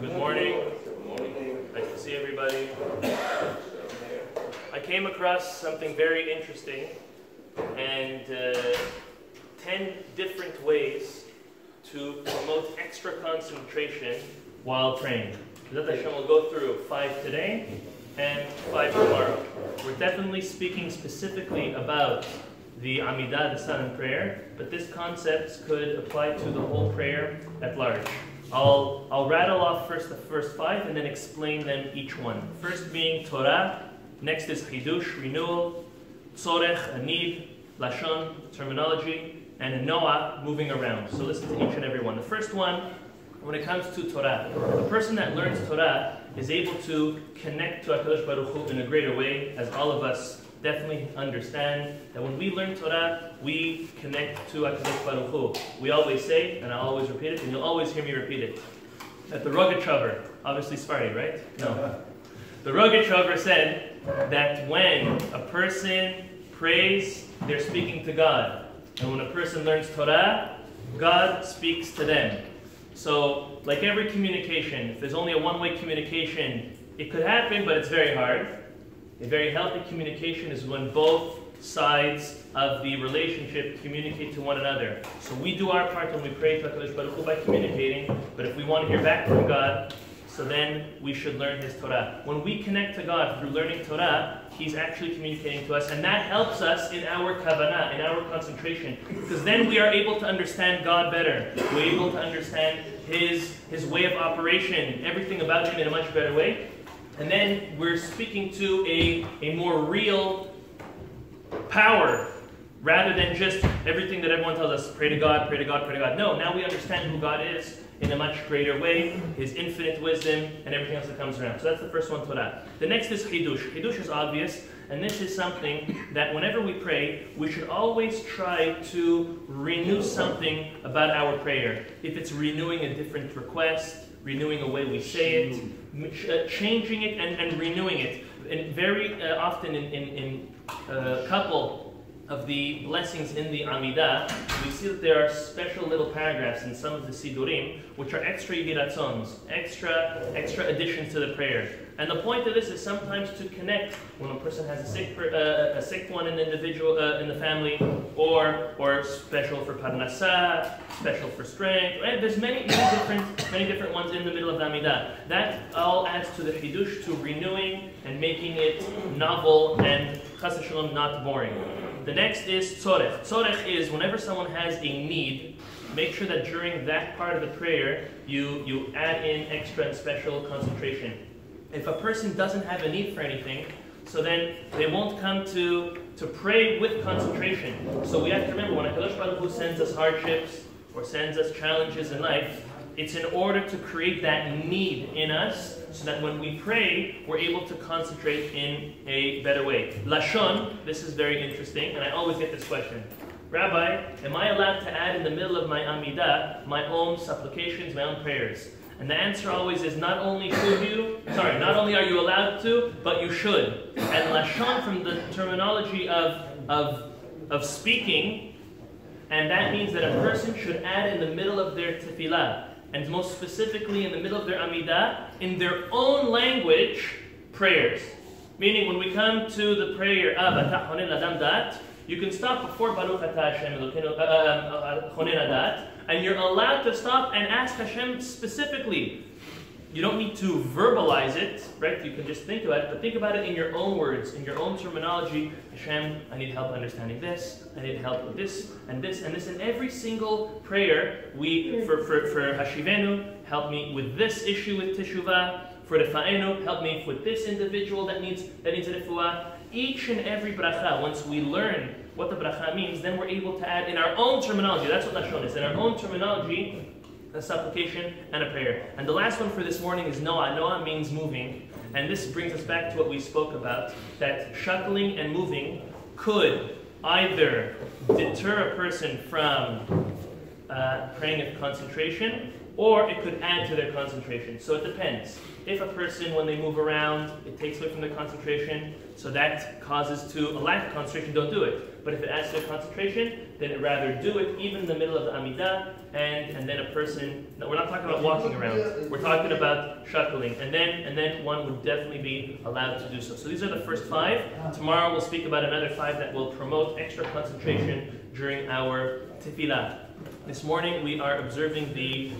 Good morning. Nice to see everybody. I came across something very interesting and 10 different ways to promote extra concentration while praying. That Hashem will go through 5 today and 5 tomorrow. We're definitely speaking specifically about the Amidah, the silent prayer, but this concept could apply to the whole prayer at large. I'll rattle off first the first 5 and then explain them each one. First being Torah, next is Chidush, renewal, Tzorech, a need, Lashon, terminology, and Noah, moving around. So listen to each and every one. The first one, when it comes to Torah, the person that learns Torah is able to connect to HaKadosh Baruch Hu in a greater way, as all of us definitely understand that when we learn Torah, we connect to HaKadosh Baruch Hu. We always say, and I'll always repeat it, and you'll always hear me repeat it, that the Rogachover, obviously Sephardi, right? No. The Rogachover said that when a person prays, they're speaking to God. And when a person learns Torah, God speaks to them. So, like every communication, if there's only a one-way communication, it could happen, but it's very hard. A very healthy communication is when both sides of the relationship communicate to one another. So we do our part when we pray to HaKadosh Baruch Hu by communicating, but if we want to hear back from God, so then we should learn His Torah. When we connect to God through learning Torah, He's actually communicating to us, and that helps us in our kavanah, in our concentration, because then we are able to understand God better. We're able to understand His way of operation, everything about Him in a much better way. And then we're speaking to a more real power, rather than just everything that everyone tells us, pray to God, pray to God, pray to God. No, now we understand who God is in a much greater way, His infinite wisdom, and everything else that comes around. So that's the first one, Torah. The next is Chidush. Chidush is obvious, and this is something that whenever we pray, we should always try to renew something about our prayer. If it's renewing a different request, renewing a way we say it, changing it and renewing it. And very often in a couple of the blessings in the Amidah, we see that there are special little paragraphs in some of the Sidurim, which are extra yiratzons, extra additions to the prayer. And the point of this is sometimes to connect when a person has a sick one in the individual, in the family, or special for parnasah, special for strength. Right? There's many different ones in the middle of the Amidah. That all adds to the Chidush, to renewing and making it novel and chas v'shalom not boring. The next is Tzorech. Tzorech is whenever someone has a need, make sure that during that part of the prayer, you add in extra and special concentration. If a person doesn't have a need for anything, so then they won't come to pray with concentration. So we have to remember, when HaKadosh Baruch Hu sends us hardships or sends us challenges in life, it's in order to create that need in us, so that when we pray, we're able to concentrate in a better way. Lashon, this is very interesting, and I always get this question. Rabbi, am I allowed to add in the middle of my Amidah my own supplications, my own prayers? And the answer always is not only are you allowed to, but you should. And Lashon, from the terminology of speaking, and that means that a person should add in the middle of their tefillah, and most specifically in the middle of their Amidah, in their own language, prayers. Meaning, when we come to the prayer of Atah Chonen Ladam Dat, you can stop before Baruch Atah Hashem Elokeinu Chonen Adat, and you're allowed to stop and ask Hashem specifically. You don't need to verbalize it, right? You can just think about it, but think about it in your own words, in your own terminology. Hashem, I need help understanding this. I need help with this and this and this. In every single prayer, for Hashivenu, help me with this issue with Teshuvah. For Refa'enu, help me with this individual that needs a refuah. Each and every bracha, once we learn what the bracha means, then we're able to add in our own terminology. That's what Lashon is. In our own terminology, a supplication and a prayer. And the last one for this morning is Noah. Noah means moving. And this brings us back to what we spoke about, that shuckling and moving could either deter a person from praying with concentration, or it could add to their concentration. So it depends. If a person, when they move around, it takes away from their concentration, so that causes to a lack of concentration, don't do it. But if it adds to their concentration, then it rather do it even in the middle of the Amidah, and then a person, no, we're not talking about walking around, we're talking about shuckling, and then one would definitely be allowed to do so. So these are the first 5. Tomorrow we'll speak about another 5 that will promote extra concentration during our tefillah. This morning we are observing the